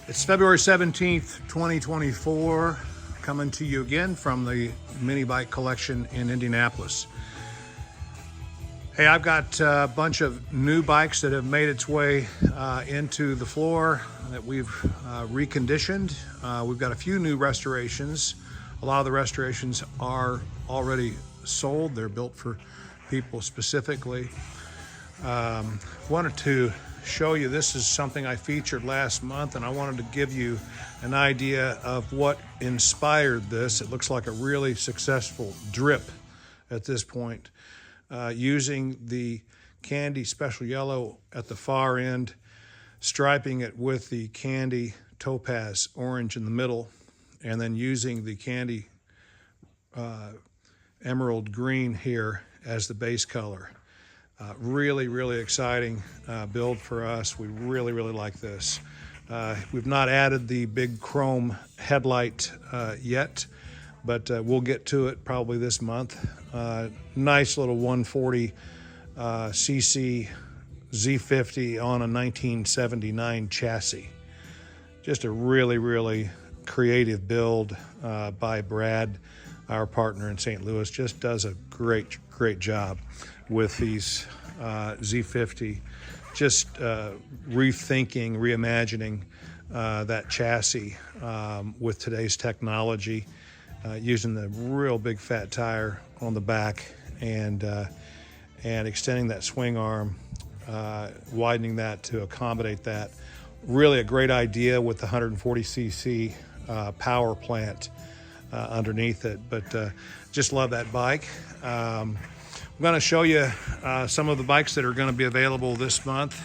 It's February 17th, 2024, coming to you again from the Minibike collection in Indianapolis. Hey, I've got a bunch of new bikes that have made its way into the floor that we've reconditioned. We've got a few new restorations. A lot of the restorations are already sold. They're built for people specifically. Wanted to show you, this is something I featured last month, and I wanted to give you an idea of what inspired this. It looks like a really successful drip at this point, using the candy special yellow at the far end, striping it with the candy topaz orange in the middle, and then using the candy emerald green here as the base color. Really exciting build for us. We really like this. We've not added the big chrome headlight yet, but we'll get to it probably this month. Nice little 140 cc Z50 on a 1979 chassis. Just a really creative build by Brad, our partner in St. Louis. Just does a great job with these Z50, just rethinking, reimagining that chassis with today's technology, using the real big fat tire on the back and extending that swing arm, widening that to accommodate that. Really a great idea with the 140 cc power plant underneath it, but just love that bike. I'm going to show you some of the bikes that are going to be available this month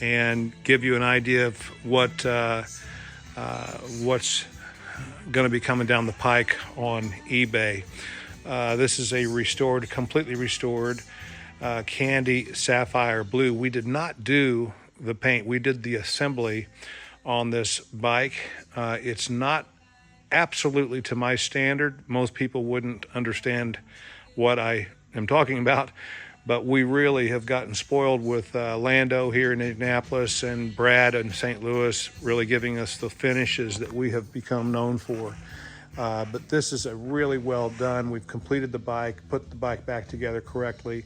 and give you an idea of what's going to be coming down the pike on eBay. This is a completely restored candy sapphire blue. We did not do the paint. We did the assembly on this bike. It's not absolutely to my standard. Most people wouldn't understand what I am talking about, but we really have gotten spoiled with Lando here in Indianapolis and Brad in St. Louis really giving us the finishes that we have become known for. But this is a really well done. We've completed the bike, put the bike back together correctly.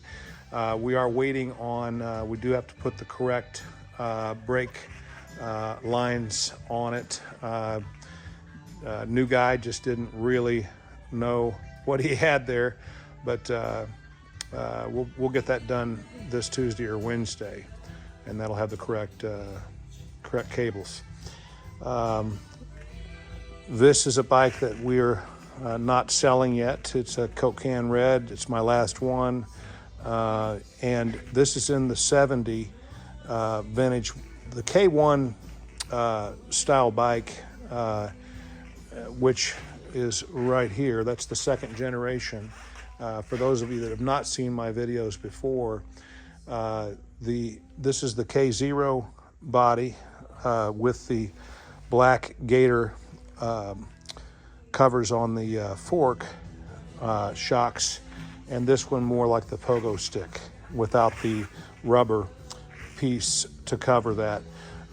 We are waiting on, we do have to put the correct brake lines on it. New guy just didn't really know what he had there, but we'll get that done this Tuesday or Wednesday, and that'll have the correct cables. This is a bike that we're not selling yet. It's a Coke can red. It's my last one, and this is in the 70 vintage, the K1 style bike, which is right here. That's the second generation. For those of you that have not seen my videos before, this is the K0 body with the black gator covers on the fork shocks, and this one more like the pogo stick without the rubber piece to cover that.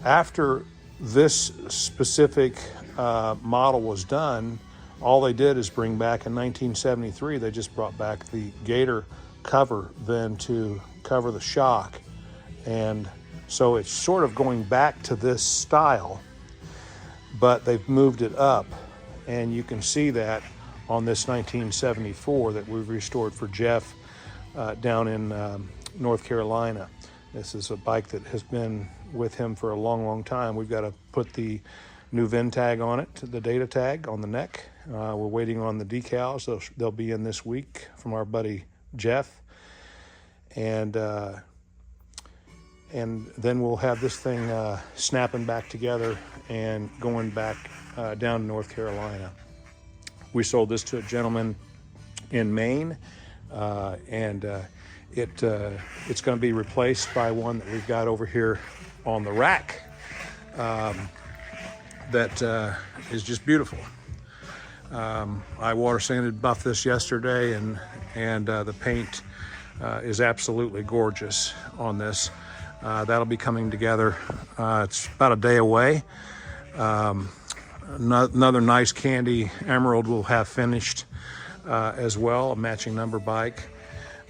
After this specific model was done, all they did is bring back in 1973, they just brought back the gator cover then to cover the shock. And so it's sort of going back to this style, but they've moved it up. And you can see that on this 1974 that we've restored for Jeff down in North Carolina. This is a bike that has been with him for a long time. We've got to put the new VIN tag on it, the data tag on the neck. We're waiting on the decals. They'll be in this week from our buddy Jeff. And then we'll have this thing snapping back together and going back down to North Carolina. We sold this to a gentleman in Maine, and it's going to be replaced by one that we've got over here on the rack that is just beautiful. I water sanded buffed this yesterday, and the paint is absolutely gorgeous on this. That'll be coming together. It's about a day away. Another nice candy emerald we'll have finished as well, a matching number bike.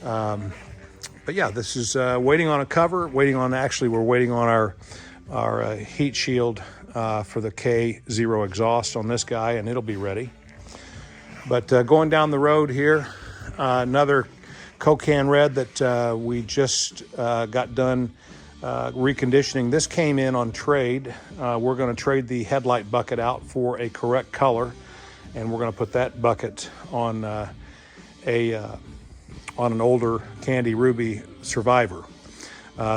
But yeah, this is waiting on a cover, we're waiting on our heat shield for the K0 exhaust on this guy, and it'll be ready. But going down the road here, another Cocan red that we just got done reconditioning. This came in on trade. We're going to trade the headlight bucket out for a correct color, and we're going to put that bucket on on an older Candy Ruby Survivor.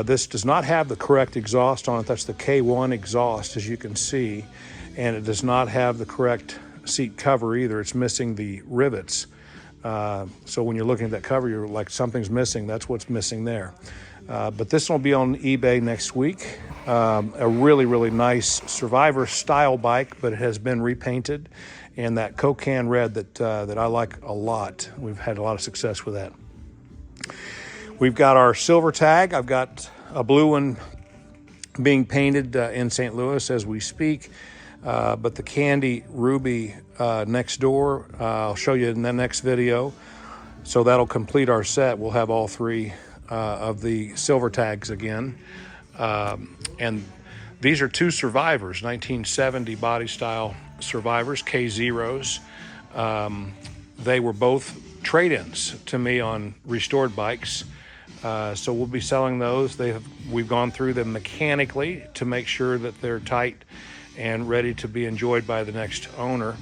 This does not have the correct exhaust on it. That's the K1 exhaust, as you can see, and it does not have the correct seat cover either. It's missing the rivets. So when you're looking at that cover, you're like, something's missing. That's what's missing there. But this will be on eBay next week. A really, really nice Survivor style bike, but it has been repainted, and that Cocan red that I like a lot. We've had a lot of success with that. We've got our silver tag. I've got a blue one being painted in St. Louis as we speak. But the Candy Ruby next door, I'll show you in the next video. So that'll complete our set. We'll have all three of the silver tags again. And these are two Survivors, 1970 body style Survivors, K0s. They were both trade-ins to me on restored bikes. So we'll be selling those. We've gone through them mechanically to make sure that they're tight and ready to be enjoyed by the next owner.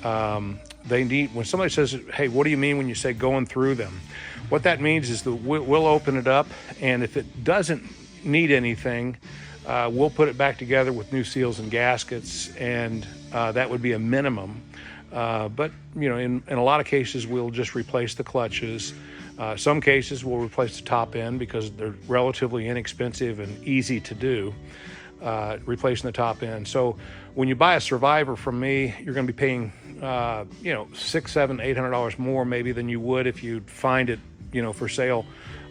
When somebody says, hey, what do you mean when you say going through them? What that means is that we'll open it up, and if it doesn't need anything, we'll put it back together with new seals and gaskets, and that would be a minimum. But you know, in a lot of cases, we'll just replace the clutches. Some cases we'll replace the top end because they're relatively inexpensive and easy to do, replacing the top end. So when you buy a Survivor from me, you're going to be paying, $600, $700, $800 more maybe than you would if you find it, for sale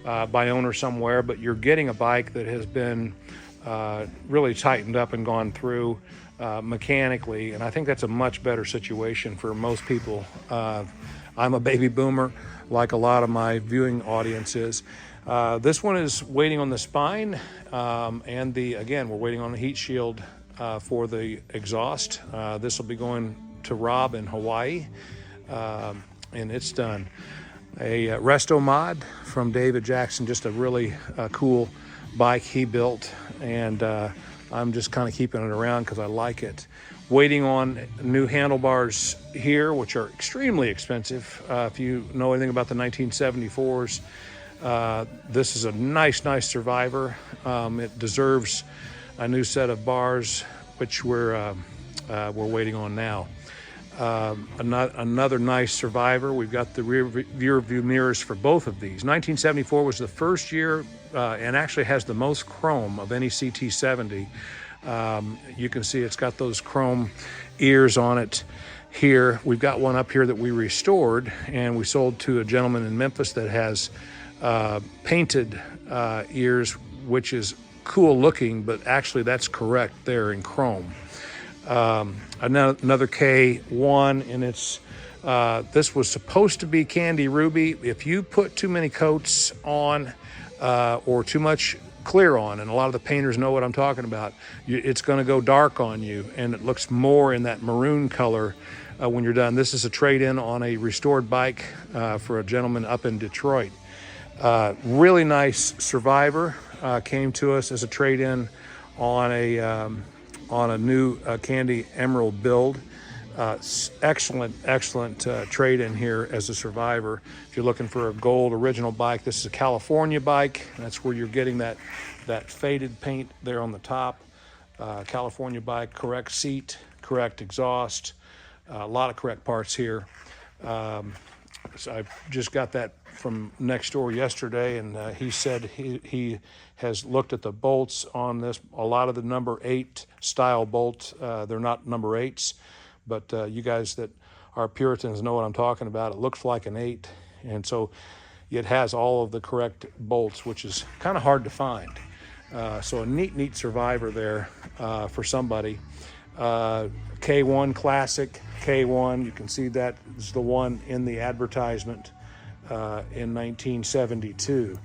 by owner somewhere. But you're getting a bike that has been really tightened up and gone through mechanically, and I think that's a much better situation for most people. I'm a baby boomer, like a lot of my viewing audience is. This one is waiting on the spine, and again, we're waiting on the heat shield for the exhaust. This will be going to Rob in Hawaii, and it's done. A resto mod from David Jackson, just a really cool bike he built, and I'm just kind of keeping it around because I like it. Waiting on new handlebars here, which are extremely expensive. If you know anything about the 1974s, this is a nice Survivor. It deserves a new set of bars, which we're waiting on now. Another nice Survivor. We've got the rear view mirrors for both of these. 1974 was the first year, and actually has the most chrome of any CT70. You can see it's got those chrome ears on it here. We've got one up here that we restored, and we sold to a gentleman in Memphis that has painted ears, which is cool looking, but actually that's correct there in chrome. Another K1, and it's this was supposed to be Candy Ruby. If you put too many coats on or too much clear on, and a lot of the painters know what I'm talking about, it's going to go dark on you, and it looks more in that maroon color when you're done. This is a trade-in on a restored bike for a gentleman up in Detroit. Really nice Survivor came to us as a trade-in on a new Candy Emerald build. Excellent trade-in here as a Survivor. If you're looking for a gold original bike, this is a California bike. That's where you're getting that faded paint there on the top. California bike, correct seat, correct exhaust, a lot of correct parts here. So I just got that from next door yesterday, and he said he has looked at the bolts on this. A lot of the number 8 style bolts, they're not number 8s, but you guys that are Puritans know what I'm talking about. It looks like an 8, and so it has all of the correct bolts, which is kind of hard to find. So a neat survivor there for somebody. K1 Classic, K1, you can see that is the one in the advertisement in 1972.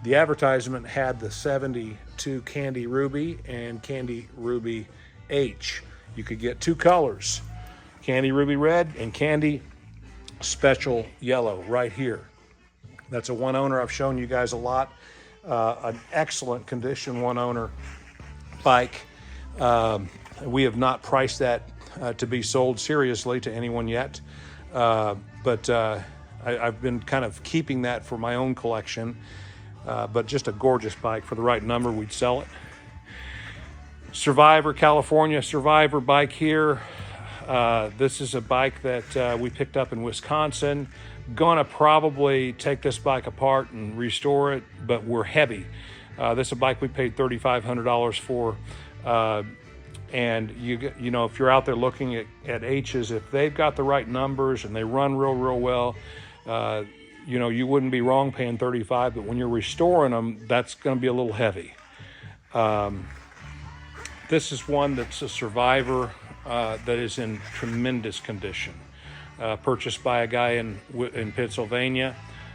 The advertisement had the 72 Candy Ruby and Candy Ruby H. You could get two colors, Candy Ruby Red and Candy Special Yellow right here. That's a one owner. I've shown you guys a lot. An excellent condition one owner bike. We have not priced that to be sold seriously to anyone yet, but I've been kind of keeping that for my own collection. But just a gorgeous bike. For the right number, we'd sell it. Survivor, California Survivor bike here. This is a bike that we picked up in Wisconsin. Gonna probably take this bike apart and restore it, but we're heavy. This is a bike we paid $3,500 for. And you know, if you're out there looking at H's, if they've got the right numbers and they run real well, you know, you wouldn't be wrong paying $35, but when you're restoring them, that's going to be a little heavy. This is one that's a Survivor that is in tremendous condition. Purchased by a guy in Pennsylvania.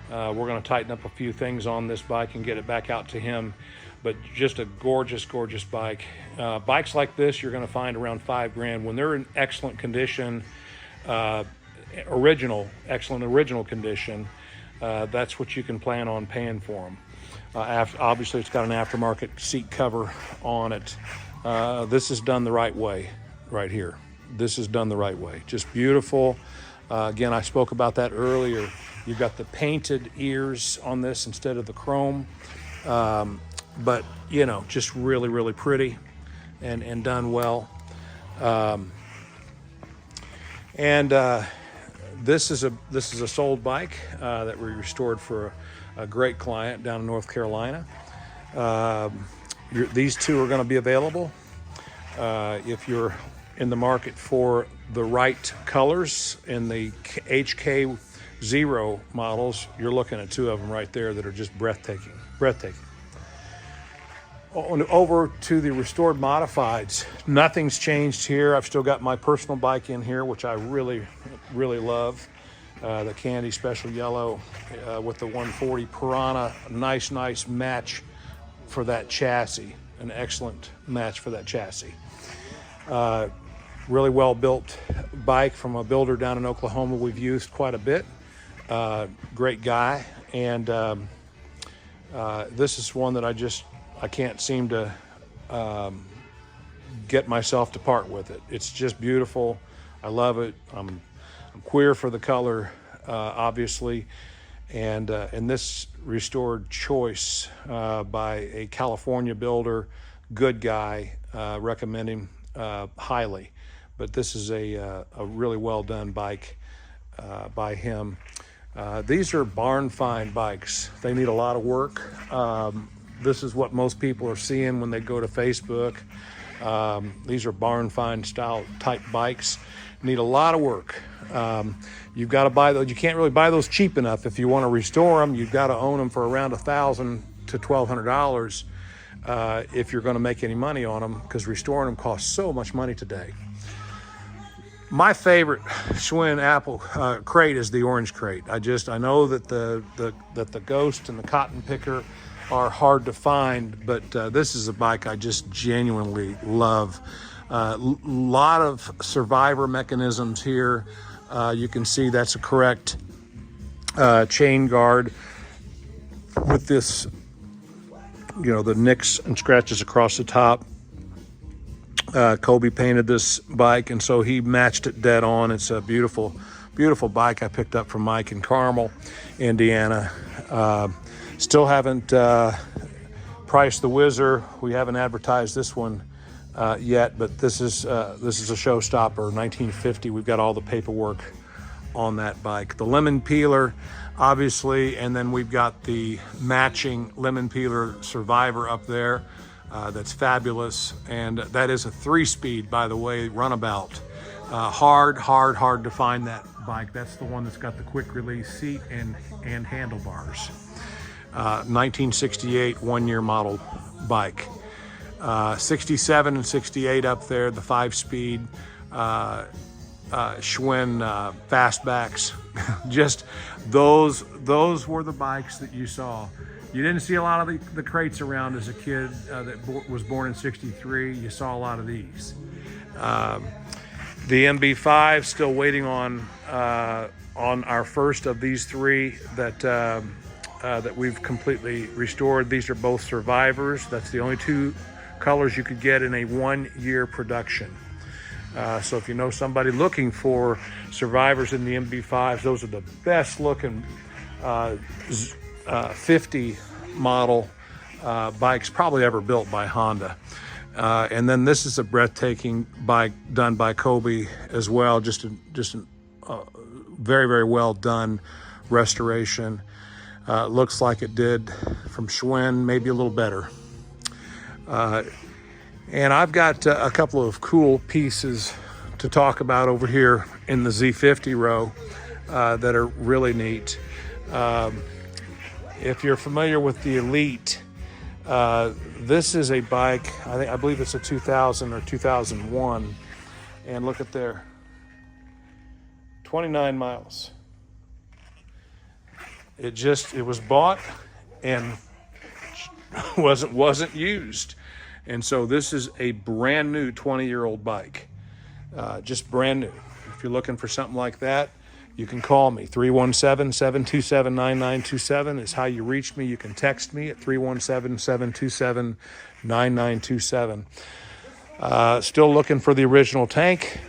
We're going to tighten up a few things on this bike and get it back out to him. But just a gorgeous bike. Bikes like this you're going to find around $5,000 when they're in excellent condition, excellent original condition. That's what you can plan on paying for them. Obviously, it's got an aftermarket seat cover on it. This is done the right way, right here. This is done the right way. Just beautiful. Again, I spoke about that earlier. You've got the painted ears on this instead of the chrome. But you know, just really pretty and done well. This is a sold bike that we restored for a great client down in North Carolina. These two are going to be available if you're in the market for the right colors in the HK0 models. You're looking at two of them right there that are just breathtaking. Over to the restored modifieds. Nothing's changed here. I've still got my personal bike in here, which I really love. The Candy Special Yellow with the 140 Piranha. Nice match for that chassis. An excellent match for that chassis. Really well built bike from a builder down in Oklahoma we've used quite a bit. Great guy. And this is one that I can't seem to get myself to part with it. It's just beautiful. I love it. I'm queer for the color, obviously, and this restored choice by a California builder, good guy, recommend him highly. But this is a really well done bike by him. These are barn find bikes. They need a lot of work. This is what most people are seeing when they go to Facebook. These are barn find style type bikes. Need a lot of work. You've got to buy those. You can't really buy those cheap enough. If you want to restore them, you've got to own them for around $1,000 to $1,200 if you're going to make any money on them, because restoring them costs so much money today. My favorite Schwinn Apple crate is the orange crate. I know that the Ghost and the Cotton Picker are hard to find, but this is a bike I just genuinely love. Lot of Survivor mechanisms here. You can see that's a correct chain guard with this, you know, the nicks and scratches across the top. Kobe painted this bike, and so he matched it dead on. It's a beautiful bike I picked up from Mike in Carmel, Indiana. Still haven't priced the Whizzer. We haven't advertised this one yet, but this is a showstopper, 1950. We've got all the paperwork on that bike. The lemon peeler, obviously, and then we've got the matching lemon peeler Survivor up there. That's fabulous, and that is a 3-speed, by the way, runabout. Hard to find that bike. That's the one that's got the quick release seat and handlebars. 1968 one-year model bike. 67 and 68 up there, the 5-speed Schwinn fastbacks. Just those were the bikes that you saw. You didn't see a lot of the crates around as a kid that was born in 63. You saw a lot of these. The MB5 still waiting on our first of these three that we've completely restored. These are both survivors. That's the only two colors you could get in a 1-year production. So if you know somebody looking for survivors in the MB5s, those are the best looking 50 model bikes probably ever built by Honda. And then this is a breathtaking bike done by Kobe as well. Just a very, very well done restoration. Looks like it did from Schwinn, maybe a little better. And I've got a couple of cool pieces to talk about over here in the Z50 row that are really neat. If you're familiar with the Elite, this is a bike, I believe it's a 2000 or 2001. And look at there, 29 miles. It was bought and wasn't used. And so this is a brand new 20-year-old bike, just brand new. If you're looking for something like that, you can call me. 317-727-9927 is how you reach me. You can text me at 317-727-9927. Still looking for the original tank.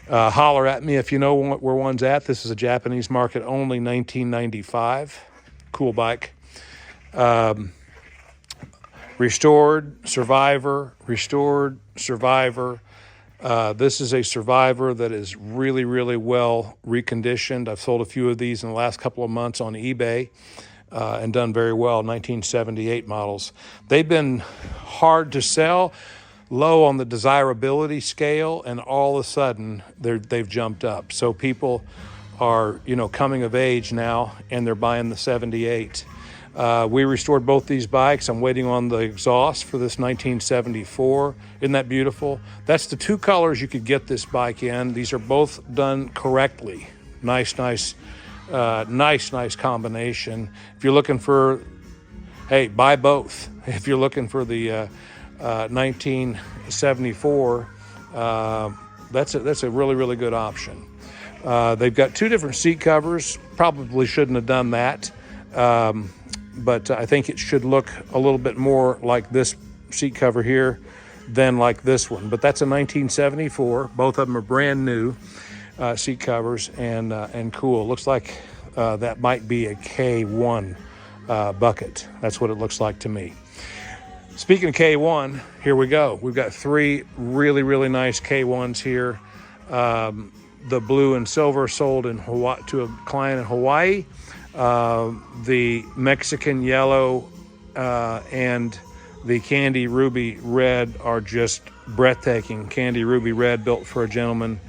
Holler at me if you know where one's at. This is a Japanese market only, 1995. Cool bike. Restored, Survivor, restored, Survivor. This is a Survivor that is really, really well reconditioned. I've sold a few of these in the last couple of months on eBay and done very well, 1978 models. They've been hard to sell, low on the desirability scale, and all of a sudden they've jumped up. So people are, coming of age now, and they're buying the 78. We restored both these bikes. I'm waiting on the exhaust for this 1974. Isn't that beautiful? That's the two colors you could get this bike in. These are both done correctly. Nice combination. If you're looking for, hey, buy both. If you're looking for the 1974, that's a really, really good option. They've got two different seat covers. Probably shouldn't have done that. But I think it should look a little bit more like this seat cover here than like this one. But that's a 1974. Both of them are brand new seat covers and cool. Looks like that might be a K1 bucket. That's what it looks like to me. Speaking of K1, here we go. We've got three really, really nice K1s here. The blue and silver sold in Hawaii to a client in Hawaii. The Mexican yellow and the candy ruby red are just breathtaking. Candy ruby red built for a gentleman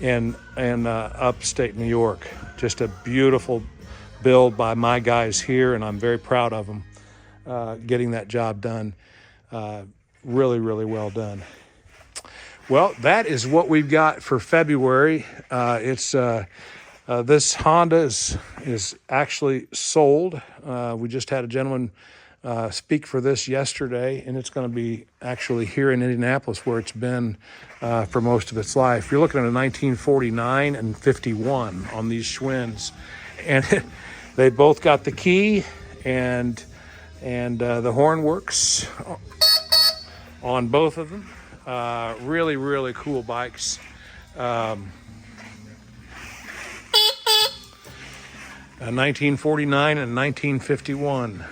in upstate New York. Just a beautiful build by my guys here, and I'm very proud of them getting that job done. Really, really well done. Well, that is what we've got for February. This Honda is actually sold. We just had a gentleman speak for this yesterday, and it's going to be actually here in Indianapolis where it's been for most of its life. You're looking at a 1949 and 51 on these Schwinns, and they both got the key and the horn works on both of them. Really, really cool bikes. 1949 and 1951.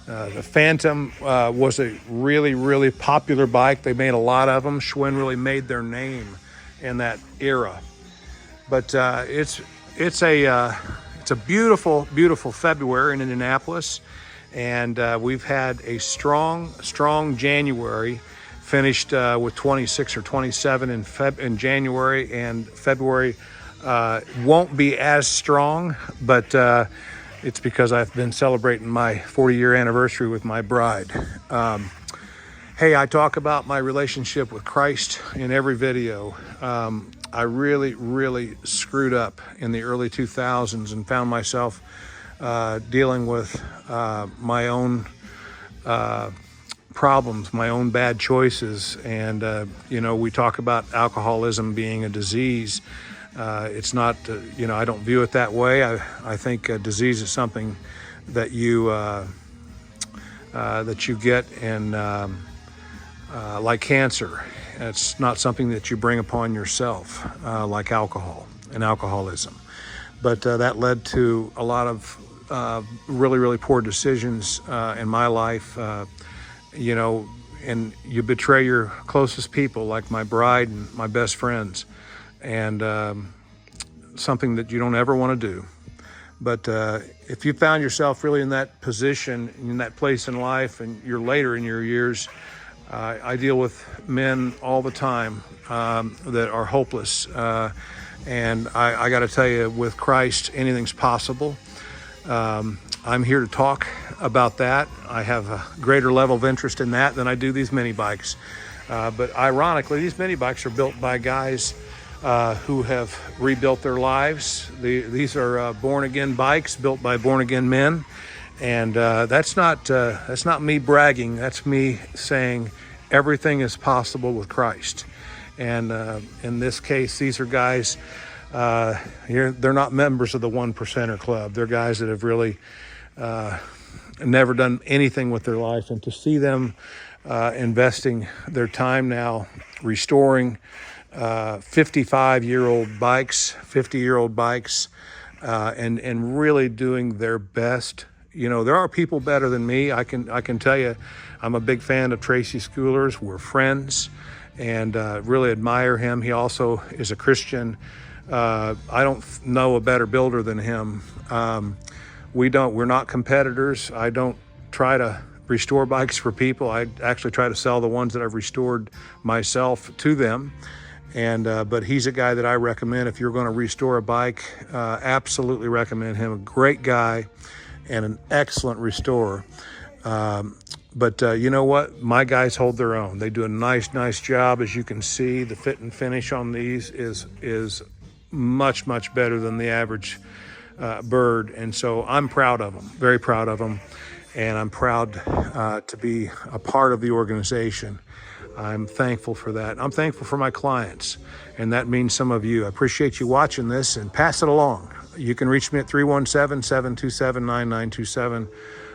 The Phantom was a really, really popular bike. They made a lot of them. Schwinn really made their name in that era. But it's a beautiful, beautiful February in Indianapolis, and we've had a strong January. Finished with 26 or 27 in January, and February won't be as strong, but It's because I've been celebrating my 40-year anniversary with my bride. Hey, I talk about my relationship with Christ in every video. I really screwed up in the early 2000s and found myself dealing with my own problems, my own bad choices. And, we talk about alcoholism being a disease. It's not, I don't view it that way. I think a disease is something that you get in, like cancer. It's not something that you bring upon yourself, like alcohol and alcoholism. But that led to a lot of really poor decisions in my life. And you betray your closest people, like my bride and my best friends, and something that you don't ever want to do. But if you found yourself really in that position, in that place in life, and you're later in your years, I deal with men all the time that are hopeless. And I got to tell you, with Christ, anything's possible. I'm here to talk about that. I have a greater level of interest in that than I do these mini bikes. But ironically, these mini bikes are built by guys who have rebuilt their lives. These are born-again bikes built by born-again men. And that's not me bragging. That's me saying everything is possible with Christ. And in this case, these are guys, they're not members of the 1%er club. They're guys that have really never done anything with their life. And to see them investing their time now, restoring 55-year-old bikes, 50-year-old bikes, and really doing their best. There are people better than me. I can tell you, I'm a big fan of Tracy Schooler's. We're friends, and really admire him. He also is a Christian. I don't know a better builder than him. We're not competitors. I don't try to restore bikes for people. I actually try to sell the ones that I've restored myself to them. And but he's a guy that I recommend if you're going to restore a bike. Absolutely recommend him. A great guy and an excellent restorer. But you know what? My guys hold their own. They do a nice job. As you can see, the fit and finish on these is much better than the average bird. And so I'm proud of them, very proud of them. And I'm proud to be a part of the organization. I'm thankful for that. I'm thankful for my clients, and that means some of you. I appreciate you watching this, and pass it along. You can reach me at 317-727-9927.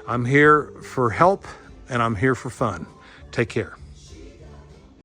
I'm here for help, and I'm here for fun. Take care.